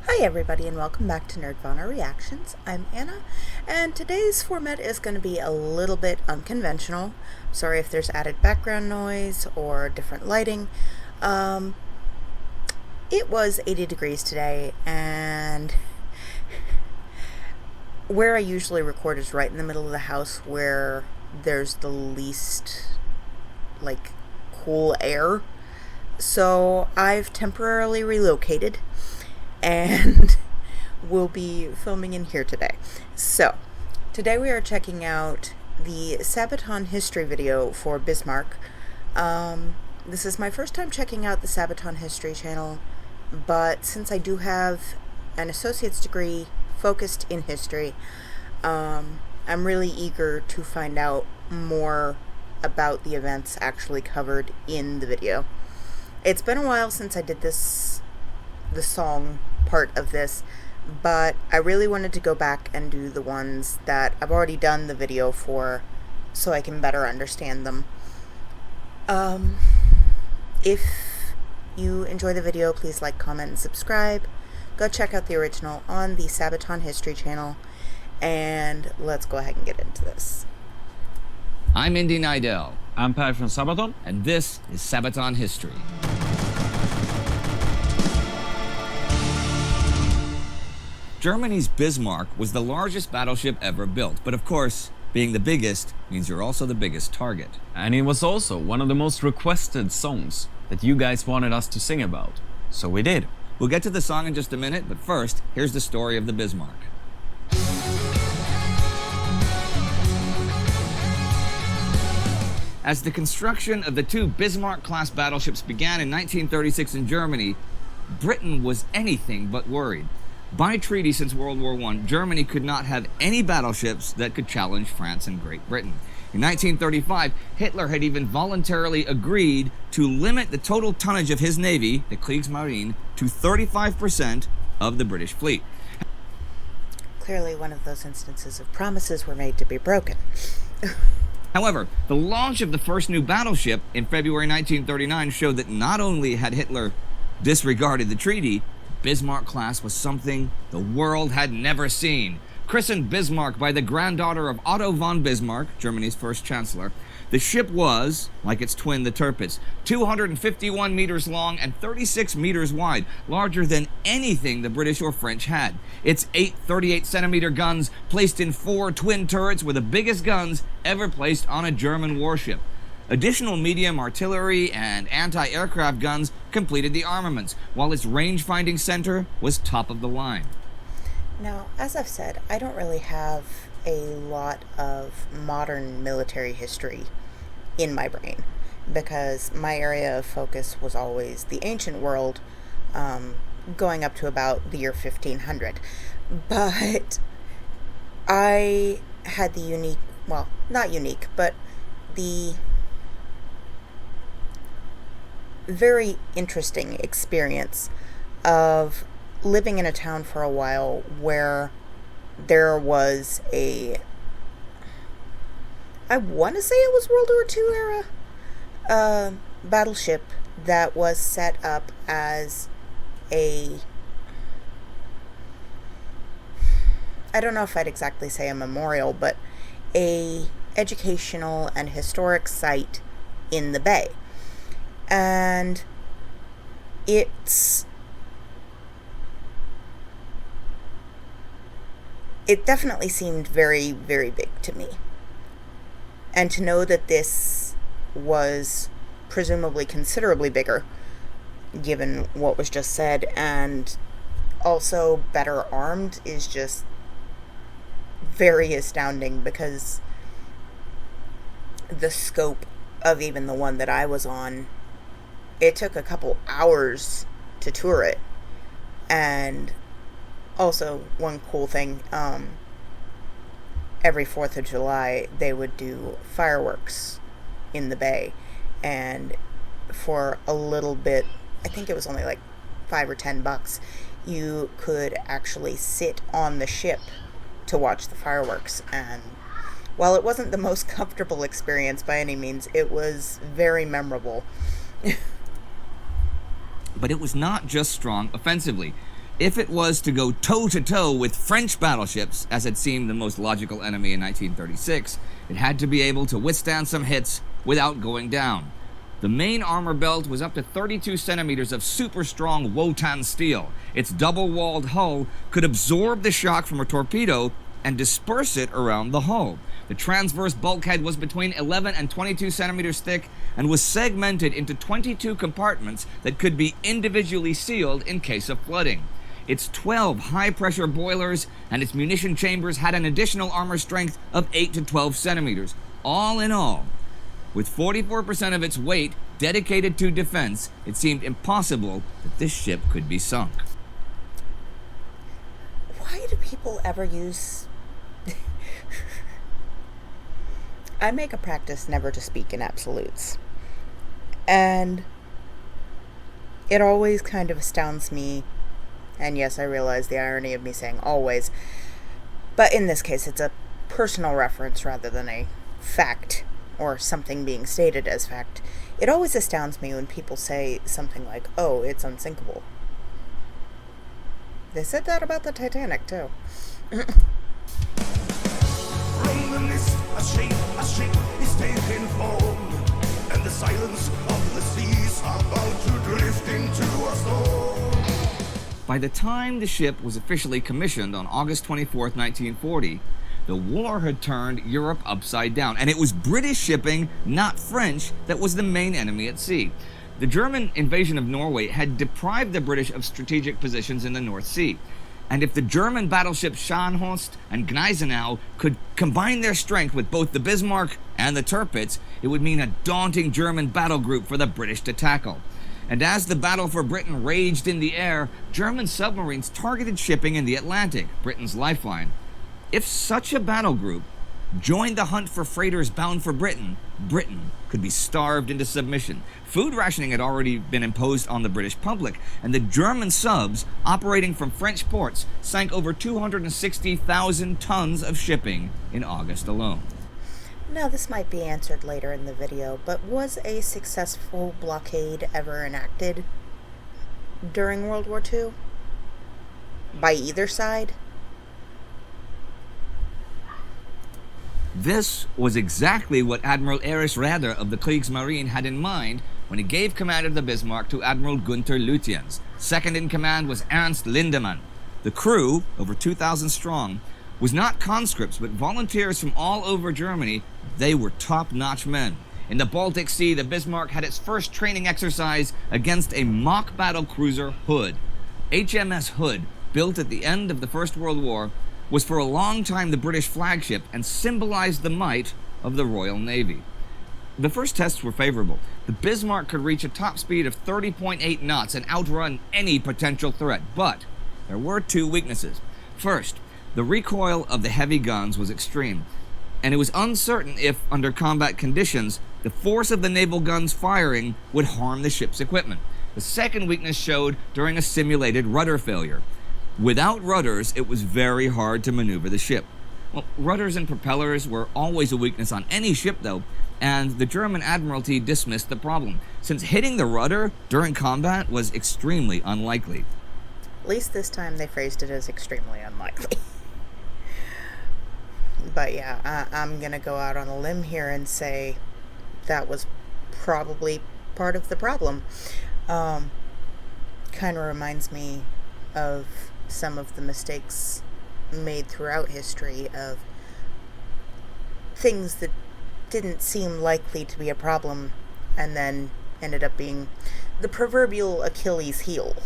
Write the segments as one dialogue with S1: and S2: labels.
S1: Hi everybody and welcome back to Nerdvana Reactions. I'm Anna, and today's format is going to be a little bit unconventional. Sorry if there's added background noise or different lighting. It was 80 degrees today, and where I usually record is right in the middle of the house where there's the least, cool air. So I've temporarily relocated and we'll be filming in here today. So, today we are checking out the Sabaton History video for Bismarck. This is my first time checking out the Sabaton History channel, but since I do have an associate's degree focused in history, I'm really eager to find out more about the events actually covered in the video. It's been a while since I did the song part of this, but I really wanted to go back and do the ones that I've already done the video for so I can better understand them. If you enjoy the video, please like, comment, and subscribe. Go check out the original on the Sabaton History channel, and let's go ahead and get into this.
S2: I'm Indy Nidell.
S3: I'm Per from Sabaton.
S2: And this is Sabaton History. Germany's Bismarck was the largest battleship ever built, but of course, being the biggest means you're also the biggest target.
S3: And it was also one of the most requested songs that you guys wanted us to sing about. So we did.
S2: We'll get to the song in just a minute, but first, here's the story of the Bismarck. As the construction of the two Bismarck-class battleships began in 1936 in Germany, Britain was anything but worried. By treaty since World War I, Germany could not have any battleships that could challenge France and Great Britain. In 1935, Hitler had even voluntarily agreed to limit the total tonnage of his navy, the Kriegsmarine, to 35% of the British fleet.
S1: Clearly one of those instances of promises were made to be broken.
S2: However, the launch of the first new battleship in February 1939 showed that not only had Hitler disregarded the treaty, Bismarck class was something the world had never seen. Christened Bismarck by the granddaughter of Otto von Bismarck, Germany's first chancellor, the ship was, like its twin the Tirpitz, 251 meters long and 36 meters wide, larger than anything the British or French had. Its 8 38-centimeter guns placed in 4 twin turrets were the biggest guns ever placed on a German warship. Additional medium artillery and anti-aircraft guns completed the armaments, while its range-finding center was top of the line.
S1: Now, as I've said, I don't really have a lot of modern military history in my brain, because my area of focus was always the ancient world, going up to about the year 1500. But I had the unique, well, not unique, but the very interesting experience of living in a town for a while where there was I want to say it was World War II era, battleship that was set up as I don't know if I'd exactly say a memorial, but a educational and historic site in the bay. And it definitely seemed very, very big to me. And to know that this was presumably considerably bigger, given what was just said, and also better armed, is just very astounding, because the scope of even the one that I was on, it took a couple hours to tour it. And also, one cool thing, every 4th of July, they would do fireworks in the bay. And for a little bit, I think it was only like $5 or $10, you could actually sit on the ship to watch the fireworks. And while it wasn't the most comfortable experience by any means, it was very memorable.
S2: But it was not just strong offensively. If it was to go toe-to-toe with French battleships, as had seemed the most logical enemy in 1936, it had to be able to withstand some hits without going down. The main armor belt was up to 32 centimeters of super-strong Wotan steel. Its double-walled hull could absorb the shock from a torpedo and disperse it around the hull. The transverse bulkhead was between 11 and 22 centimeters thick and was segmented into 22 compartments that could be individually sealed in case of flooding. Its 12 high-pressure boilers and its munition chambers had an additional armor strength of 8 to 12 centimeters. All in all, with 44% of its weight dedicated to defense, it seemed impossible that this ship could be sunk.
S1: Why do people ever use... I make a practice never to speak in absolutes. And it always kind of astounds me, and yes, I realize the irony of me saying always, but in this case it's a personal reference rather than a fact or something being stated as fact. It always astounds me when people say something like, oh, it's unsinkable. They said that about the Titanic too.
S4: From the mist, a ship is taking form, and the silence of the seas are about to drift into a storm.
S2: By the time the ship was officially commissioned on August 24, 1940, the war had turned Europe upside down, and it was British shipping, not French, that was the main enemy at sea. The German invasion of Norway had deprived the British of strategic positions in the North Sea. And if the German battleships Scharnhorst and Gneisenau could combine their strength with both the Bismarck and the Tirpitz, it would mean a daunting German battle group for the British to tackle. And as the battle for Britain raged in the air, German submarines targeted shipping in the Atlantic, Britain's lifeline. If such a battle group joined the hunt for freighters bound for Britain, Britain could be starved into submission. Food rationing had already been imposed on the British public, and the German subs operating from French ports sank over 260,000 tons of shipping in August alone.
S1: Now, this might be answered later in the video, but was a successful blockade ever enacted during World War II? By either side?
S2: This was exactly what Admiral Erich Raeder of the Kriegsmarine had in mind when he gave command of the Bismarck to Admiral Gunther Lutyens. Second in command was Ernst Lindemann. The crew, over 2,000 strong, was not conscripts but volunteers from all over Germany. They were top-notch men. In the Baltic Sea, the Bismarck had its first training exercise against a mock battle cruiser, Hood. HMS Hood, built at the end of the First World War, was for a long time the British flagship and symbolized the might of the Royal Navy. The first tests were favorable. The Bismarck could reach a top speed of 30.8 knots and outrun any potential threat, but there were two weaknesses. First, the recoil of the heavy guns was extreme, and it was uncertain if, under combat conditions, the force of the naval guns firing would harm the ship's equipment. The second weakness showed during a simulated rudder failure. Without rudders, it was very hard to maneuver the ship. Well, rudders and propellers were always a weakness on any ship, though, and the German Admiralty dismissed the problem, since hitting the rudder during combat was extremely unlikely.
S1: At least this time they phrased it as extremely unlikely. But yeah, I'm gonna go out on a limb here and say that was probably part of the problem. Kind of reminds me of some of the mistakes made throughout history of things that didn't seem likely to be a problem and then ended up being the proverbial Achilles heel.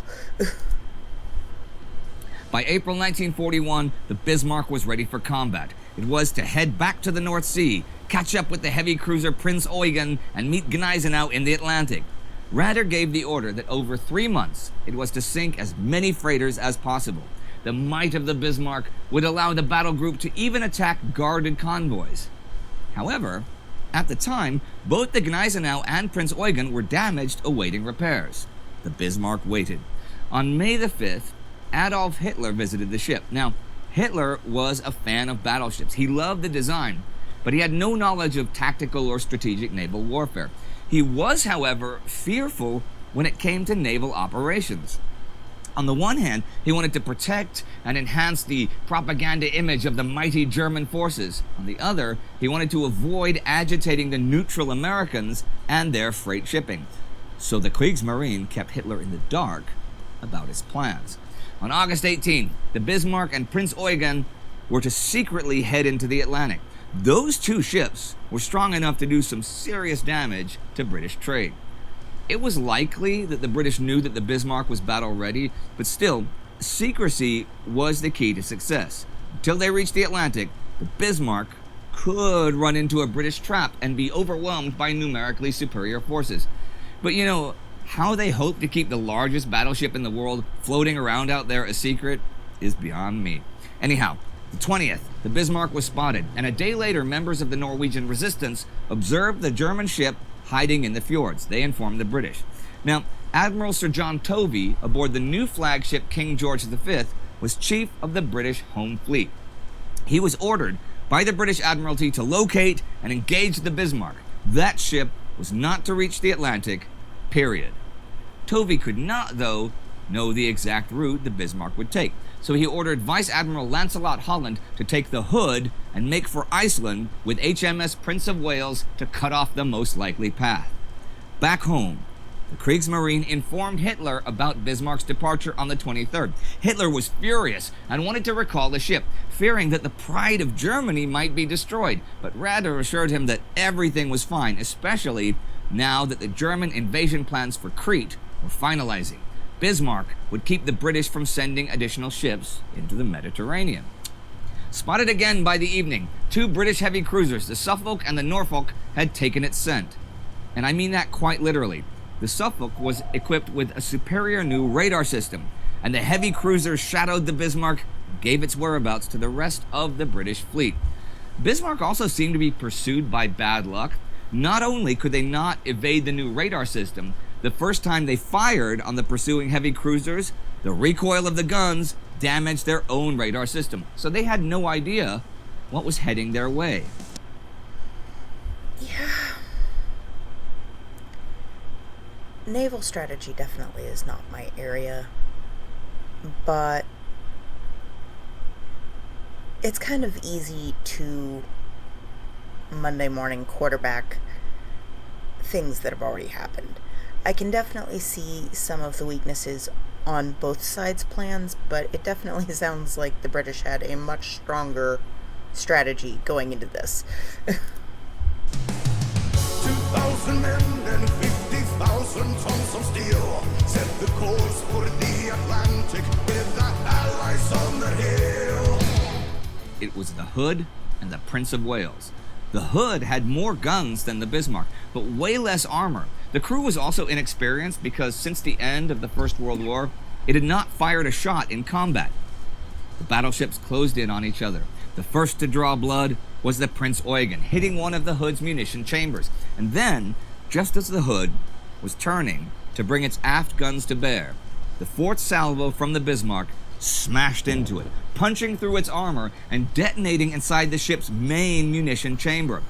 S2: By April 1941, the Bismarck was ready for combat. It was to head back to the North Sea, catch up with the heavy cruiser Prinz Eugen, and meet Gneisenau in the Atlantic. Raeder gave the order that over 3 months, it was to sink as many freighters as possible. The might of the Bismarck would allow the battle group to even attack guarded convoys. However, at the time, both the Gneisenau and Prinz Eugen were damaged awaiting repairs. The Bismarck waited. On May the 5th, Adolf Hitler visited the ship. Now, Hitler was a fan of battleships. He loved the design, but he had no knowledge of tactical or strategic naval warfare. He was, however, fearful when it came to naval operations. On the one hand, he wanted to protect and enhance the propaganda image of the mighty German forces. On the other, he wanted to avoid agitating the neutral Americans and their freight shipping. So the Kriegsmarine kept Hitler in the dark about his plans. On August 18, the Bismarck and Prinz Eugen were to secretly head into the Atlantic. Those two ships were strong enough to do some serious damage to British trade. It was likely that the British knew that the Bismarck was battle-ready, but still, secrecy was the key to success. Until they reached the Atlantic, the Bismarck could run into a British trap and be overwhelmed by numerically superior forces. But you know, how they hoped to keep the largest battleship in the world floating around out there a secret is beyond me. Anyhow, the 20th, the Bismarck was spotted, and a day later, members of the Norwegian resistance observed the German ship hiding in the fjords. They informed the British. Now, Admiral Sir John Tovey, aboard the new flagship King George V, was chief of the British Home Fleet. He was ordered by the British Admiralty to locate and engage the Bismarck. That ship was not to reach the Atlantic, period. Tovey could not, though, know the exact route the Bismarck would take, so he ordered Vice Admiral Lancelot Holland to take the Hood and make for Iceland with HMS Prince of Wales to cut off the most likely path. Back home, the Kriegsmarine informed Hitler about Bismarck's departure on the 23rd. Hitler was furious and wanted to recall the ship, fearing that the pride of Germany might be destroyed, but rather assured him that everything was fine, especially now that the German invasion plans for Crete were finalizing. Bismarck would keep the British from sending additional ships into the Mediterranean. Spotted again by the evening, two British heavy cruisers, the Suffolk and the Norfolk, had taken its scent. And I mean that quite literally. The Suffolk was equipped with a superior new radar system, and the heavy cruiser shadowed the Bismarck and gave its whereabouts to the rest of the British fleet. Bismarck also seemed to be pursued by bad luck. Not only could they not evade the new radar system, the first time they fired on the pursuing heavy cruisers, the recoil of the guns damaged their own radar system, so they had no idea what was heading their way.
S1: Yeah. Naval strategy definitely is not my area, but it's kind of easy to Monday morning quarterback things that have already happened. I can definitely see some of the weaknesses on both sides' plans, but it definitely sounds like the British had a much stronger strategy going into this.
S4: 2,000 men and 50,000 tons of steel set the course for the Atlantic with the Allies on the hill.
S2: It was the Hood and the Prince of Wales. The Hood had more guns than the Bismarck, but way less armor. The crew was also inexperienced because since the end of the First World War, it had not fired a shot in combat. The battleships closed in on each other. The first to draw blood was the Prince Eugen, hitting one of the Hood's munition chambers. And then, just as the Hood was turning to bring its aft guns to bear, the fourth salvo from the Bismarck smashed into it, punching through its armor and detonating inside the ship's main munition chamber.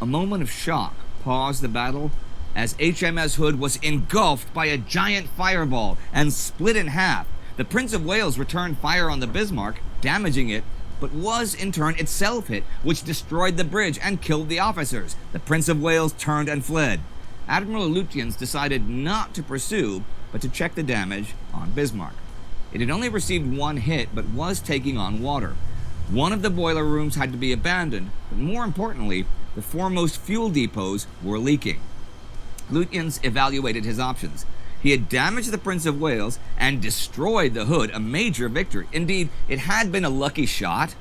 S2: A moment of shock paused the battle as HMS Hood was engulfed by a giant fireball and split in half. The Prince of Wales returned fire on the Bismarck, damaging it, but was in turn itself hit, which destroyed the bridge and killed the officers. The Prince of Wales turned and fled. Admiral Lutyens decided not to pursue, but to check the damage on Bismarck. It had only received one hit, but was taking on water. One of the boiler rooms had to be abandoned, but more importantly, the foremost fuel depots were leaking. Lutyens evaluated his options. He had damaged the Prince of Wales and destroyed the Hood, a major victory. Indeed, it had been a lucky shot,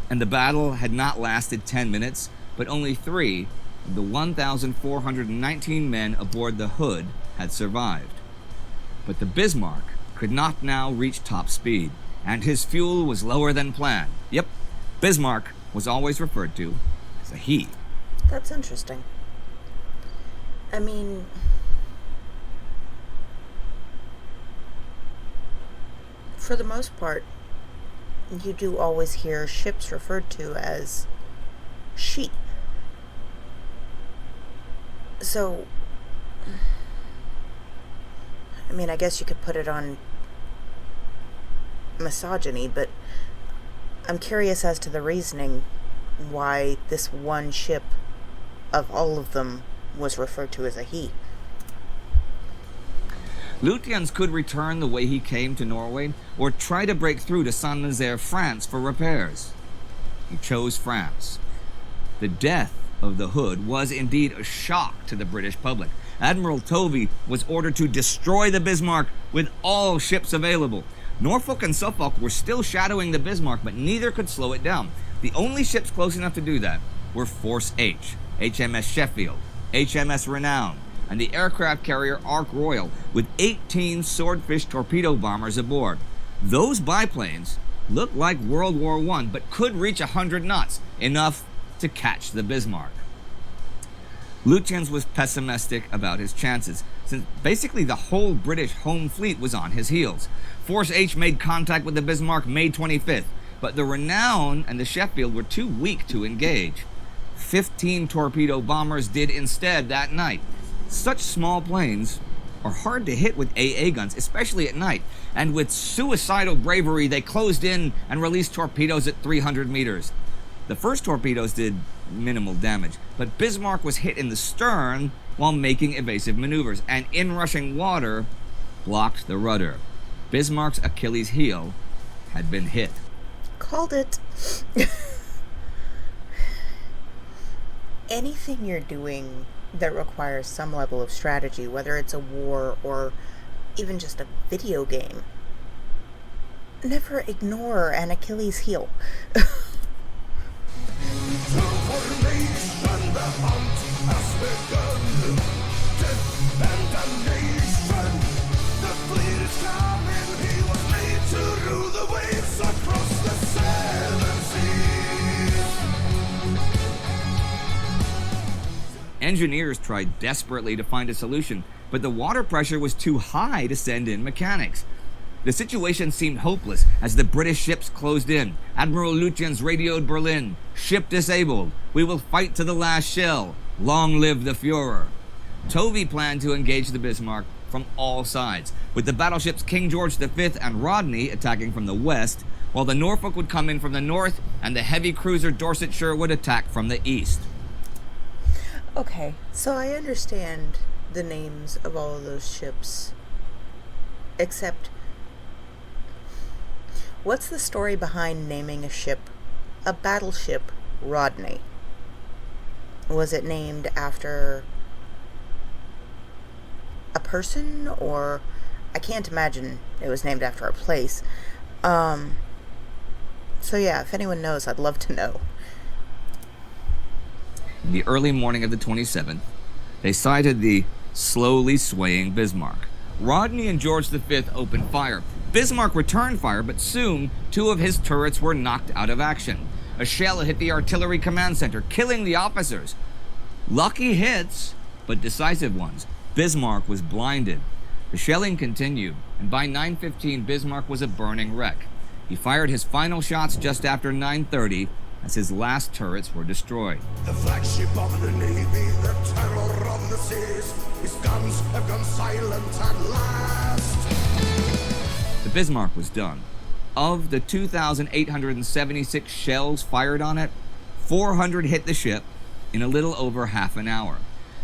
S2: and the battle had not lasted 10 minutes, but only 3 of the 1,419 men aboard the Hood had survived. But the Bismarck could not now reach top speed, and his fuel was lower than planned. Yep, Bismarck was always referred to as a he.
S1: That's interesting. I mean, for the most part, you do always hear ships referred to as she. So, I mean, I guess you could put it on misogyny, but I'm curious as to the reasoning why this one ship of all of them was referred to as a he.
S2: Lutyens could return the way he came to Norway or try to break through to Saint-Nazaire, France for repairs. He chose France. The death of the Hood was indeed a shock to the British public. Admiral Tovey was ordered to destroy the Bismarck with all ships available. Norfolk and Suffolk were still shadowing the Bismarck, but neither could slow it down. The only ships close enough to do that were Force H, HMS Sheffield, HMS Renown, and the aircraft carrier Ark Royal, with 18 Swordfish torpedo bombers aboard. Those biplanes looked like World War I, but could reach 100 knots, enough to catch the Bismarck. Lutyens was pessimistic about his chances, since basically the whole British home fleet was on his heels. Force H made contact with the Bismarck May 25th, but the Renown and the Sheffield were too weak to engage. 15 torpedo bombers did instead that night. Such small planes are hard to hit with AA guns, especially at night, and with suicidal bravery they closed in and released torpedoes at 300 meters. The first torpedoes did minimal damage, but Bismarck was hit in the stern while making evasive maneuvers, and inrushing water blocked the rudder. Bismarck's Achilles heel had been hit.
S1: Called it. Anything you're doing that requires some level of strategy, whether it's a war or even just a video game, never ignore an Achilles heel.
S4: Formation, the hunt has begun. Death and damnation. The fleet is coming. He was made to rule the waves across the seven seas.
S2: Engineers tried desperately to find a solution, but the water pressure was too high to send in mechanics. The situation seemed hopeless as the British ships closed in. Admiral Lutyens radioed Berlin. "Ship disabled. We will fight to the last shell. Long live the Führer." Tovey planned to engage the Bismarck from all sides, with the battleships King George V and Rodney attacking from the west, while the Norfolk would come in from the north and the heavy cruiser Dorsetshire would attack from the east.
S1: Okay, so I understand the names of all of those ships, except what's the story behind naming a ship, a battleship, Rodney? Was it named after a person, or I can't imagine it was named after a place. So yeah, if anyone knows, I'd love to know.
S2: In the early morning of the 27th, they sighted the slowly swaying Bismarck. Rodney and George V opened fire. Bismarck returned fire, but soon 2 of his turrets were knocked out of action. A shell hit the artillery command center, killing the officers. Lucky hits, but decisive ones. Bismarck was blinded. The shelling continued, and by 9:15, Bismarck was a burning wreck. He fired his final shots just after 9:30 as his last turrets were destroyed.
S4: The flagship of the Navy, the terror of the seas. His guns have gone silent at last.
S2: The Bismarck was done. Of the 2,876 shells fired on it, 400 hit the ship in a little over half an hour.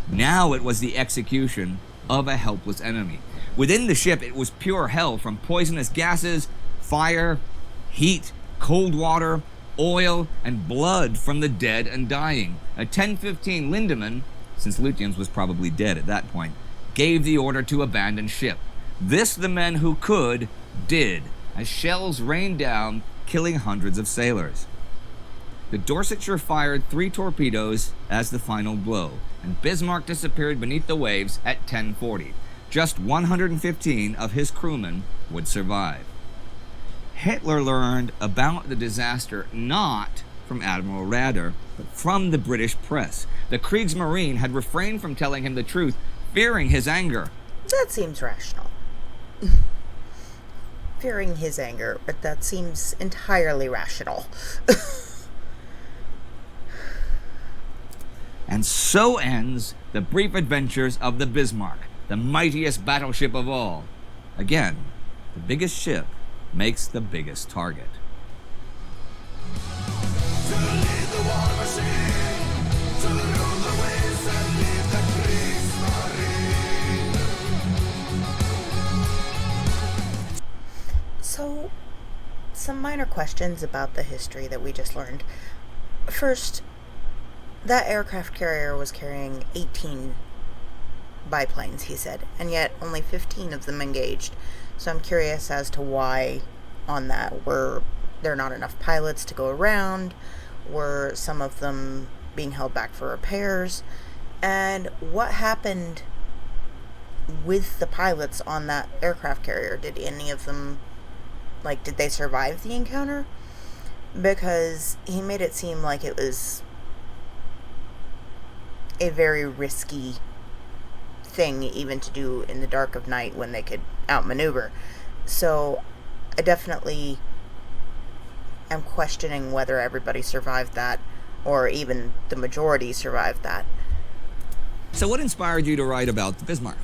S2: Now it was the execution of a helpless enemy. Within the ship, it was pure hell, from poisonous gases, fire, heat, cold water, oil, and blood from the dead and dying. At 10:15, Lindemann, since Lutyens was probably dead at that point, gave the order to abandon ship. This the men who could did, as shells rained down, killing hundreds of sailors. The Dorsetshire fired 3 torpedoes as the final blow, and Bismarck disappeared beneath the waves at 10:40. Just 115 of his crewmen would survive. Hitler learned about the disaster not from Admiral Raeder, but from the British press. The Kriegsmarine had refrained from telling him the truth, fearing his anger.
S1: That seems rational. Fearing his anger, but that seems entirely rational.
S2: And so ends the brief adventures of the Bismarck, the mightiest battleship of all. Again, the biggest ship makes the biggest target.
S4: To lead the war machine, to rule the waves and lead the Kriegsmarine.
S1: So, some minor questions about the history that we just learned. First, that aircraft carrier was carrying 18 biplanes, he said, and yet only 15 of them engaged. So I'm curious as to why on that. Were there not enough pilots to go around? Were some of them being held back for repairs? And what happened with the pilots on that aircraft carrier? Did any of them, did they survive the encounter? Because he made it seem like it was a very risky thing even to do in the dark of night when they could outmaneuver. So I definitely am questioning whether everybody survived that, or even the majority survived that.
S2: So what inspired you to write about the Bismarck?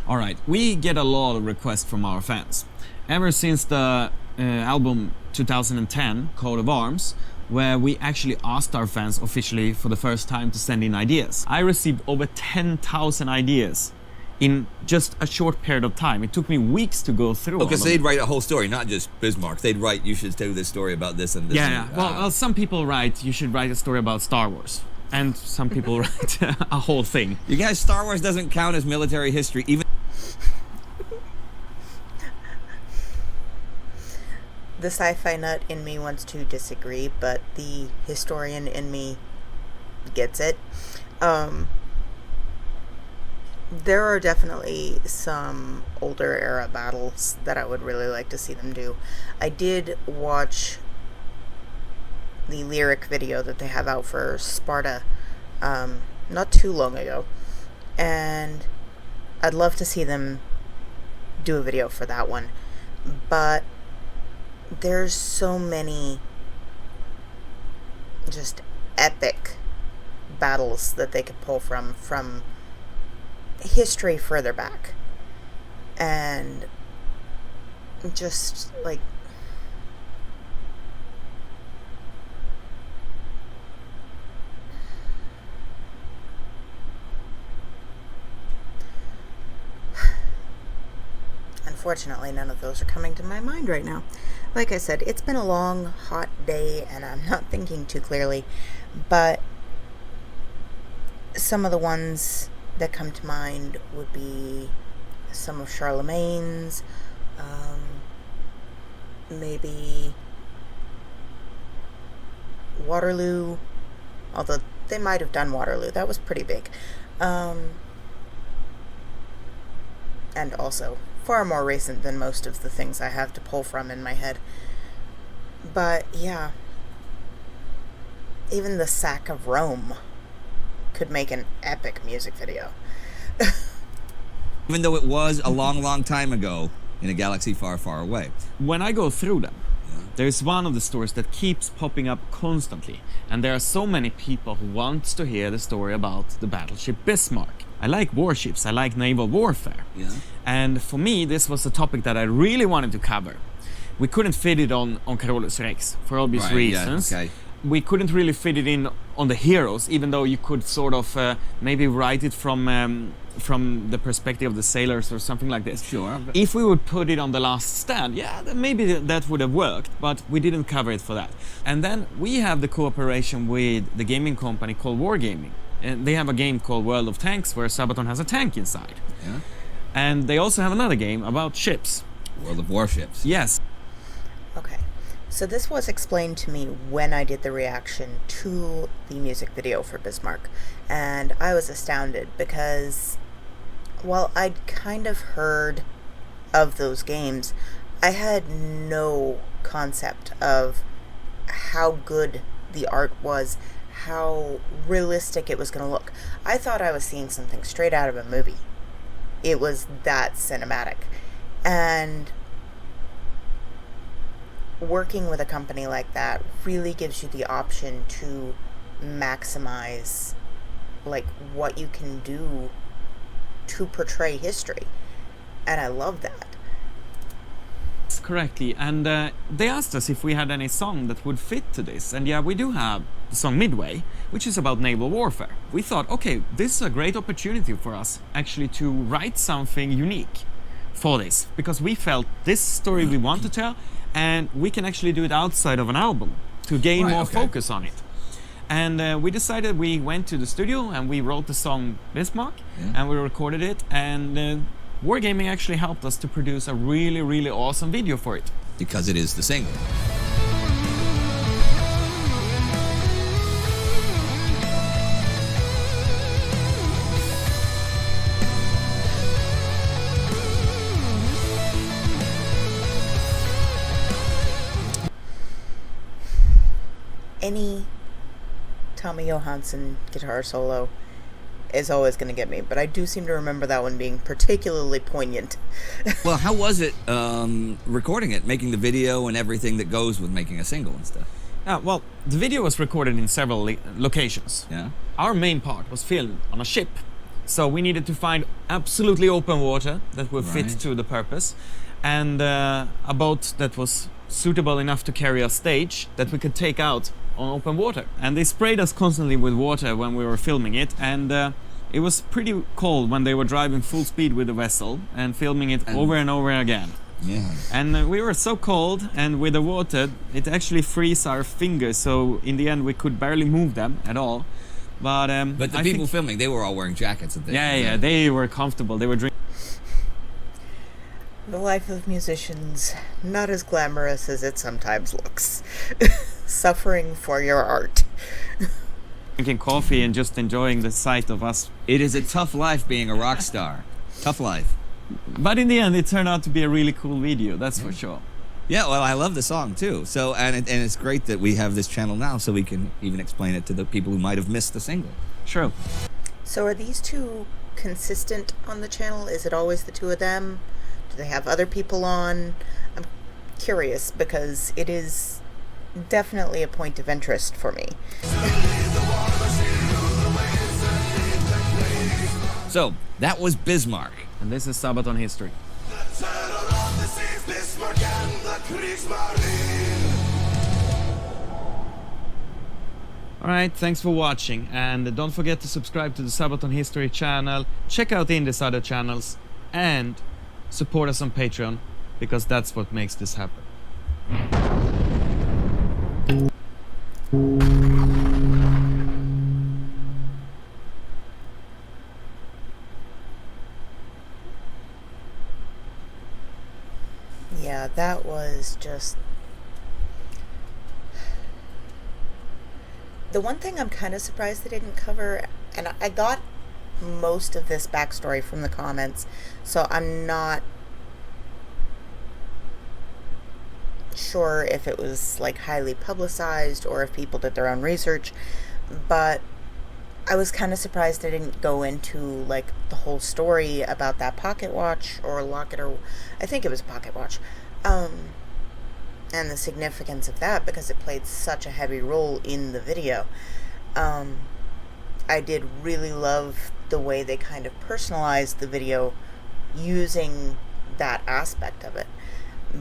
S3: Alright, we get a lot of requests from our fans. Ever since the album 2010, Coat of Arms, where we actually asked our fans officially for the first time to send in ideas. I received over 10,000 ideas in just a short period of time. It took me weeks to go through.
S2: Because they'd write a whole story, not just Bismarck. They'd write, you should tell this story about this and this.
S3: Yeah.
S2: And,
S3: Well, some people write, you should write a story about Star Wars. And some people write a whole thing.
S2: You guys, Star Wars doesn't count as military history, even.
S1: The sci-fi nut in me wants to disagree, but the historian in me gets it. There are definitely some older era battles that I would really like to see them do. I did watch the lyric video that they have out for Sparta not too long ago, and I'd love to see them do a video for that one. But there's so many just epic battles that they could pull from history further back, and just unfortunately none of those are coming to my mind right now. Like I said, it's been a long, hot day, and I'm not thinking too clearly, but some of the ones that come to mind would be some of Charlemagne's, maybe Waterloo, although they might have done Waterloo. That was pretty big. And also far more recent than most of the things I have to pull from in my head. But yeah, even the sack of Rome could make an epic music video.
S2: Even though it was a long, long time ago in a galaxy far, far away.
S3: When I go through them, there's one of the stories that keeps popping up constantly, and there are so many people who want to hear the story about the battleship Bismarck. I like warships, I like naval warfare.
S2: Yeah.
S3: And for me, this was a topic that I really wanted to cover. We couldn't fit it on Carolus Rex, for obvious reasons.
S2: Yeah, okay.
S3: We couldn't really fit it in on the heroes, even though you could sort of maybe write it from the perspective of the sailors or something like this.
S2: Sure.
S3: If we would put it on the last stand, yeah, then maybe that would have worked, but we didn't cover it for that. And then we have the cooperation with the gaming company called Wargaming. And they have a game called World of Tanks where Sabaton has a tank inside.
S2: Yeah.
S3: And they also have another game about ships.
S2: World of Warships.
S3: Yes.
S1: Okay, so this was explained to me when I did the reaction to the music video for Bismarck, and I was astounded because, while I'd kind of heard of those games, I had no concept of how good the art was, how realistic it was going to look. I thought I was seeing something straight out of a movie. It was that cinematic. And working with a company like that really gives you the option to maximize what you can do to portray history. And I love that.
S3: correctly, and they asked us if we had any song that would fit to this, and yeah, we do have the song Midway, which is about naval warfare. We thought, okay, this is a great opportunity for us actually to write something unique for this, because we felt this story we want to tell, and we can actually do it outside of an album to gain more focus on it. And we decided, we went to the studio and we wrote the song Bismarck, and we recorded it, and Wargaming actually helped us to produce a really, really awesome video for it.
S2: Because it is the single.
S1: Any Tommy Johansson guitar solo is always going to get me, but I do seem to remember that one being particularly poignant.
S2: Well, how was it recording it, making the video and everything that goes with making a single and stuff?
S3: Well, the video was recorded in several locations.
S2: Yeah.
S3: Our main part was filmed on a ship, so we needed to find absolutely open water that would fit to the purpose, and a boat that was suitable enough to carry a stage that we could take out on open water. And they sprayed us constantly with water when we were filming it, and it was pretty cold when they were driving full speed with the vessel and filming it over and over again.
S2: Yeah.
S3: And we were so cold, and with the water it actually freezed our fingers, so in the end we could barely move them at all. But
S2: the people filming, they were all wearing jackets and things.
S3: Yeah, they were comfortable. They were drinking.
S1: The life of musicians, not as glamorous as it sometimes looks. Suffering for your art.
S3: Drinking coffee and just enjoying the sight of us.
S2: It is a tough life being a rock star. Tough life.
S3: But in the end, it turned out to be a really cool video, that's for sure.
S2: Yeah, well, I love the song too. So, and it's great that we have this channel now, so we can even explain it to the people who might have missed the single.
S3: Sure.
S1: So are these two consistent on the channel? Is it always the two of them? Do they have other people on? I'm curious because it is definitely a point of interest for me.
S2: So, that was Bismarck.
S3: And this is Sabaton History. Alright, thanks for watching, and don't forget to subscribe to the Sabaton History channel, check out Indie's other channels, and support us on Patreon, because that's what makes this happen.
S1: Yeah, that was just... The one thing I'm kind of surprised they didn't cover, and I got most of this backstory from the comments, so I'm not sure if it was like highly publicized or if people did their own research, but I was kind of surprised they didn't go into like the whole story about that pocket watch or locket, or I think it was a pocket watch, and the significance of that because it played such a heavy role in the video. I did really love the way they kind of personalized the video using that aspect of it,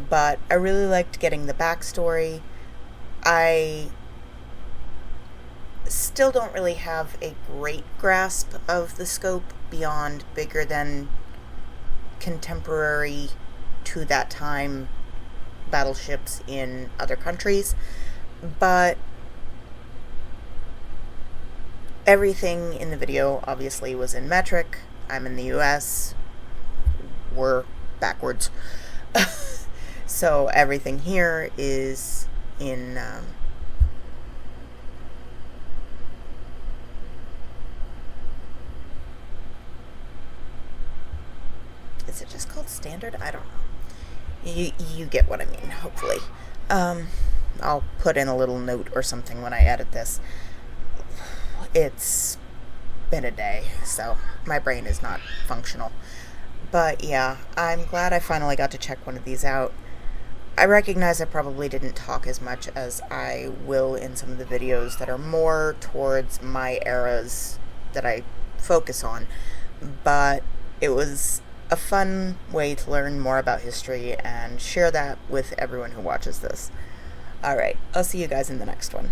S1: but I really liked getting the backstory. I still don't really have a great grasp of the scope beyond bigger than contemporary to that time battleships in other countries, but everything in the video obviously was in metric. I'm in the US. We're backwards. So everything here is in is it just called standard? I don't know. You get what I mean, hopefully. I'll put in a little note or something when I edit this. It's been a day, so my brain is not functional. But yeah, I'm glad I finally got to check one of these out. I recognize I probably didn't talk as much as I will in some of the videos that are more towards my eras that I focus on, but it was a fun way to learn more about history and share that with everyone who watches this. Alright, I'll see you guys in the next one.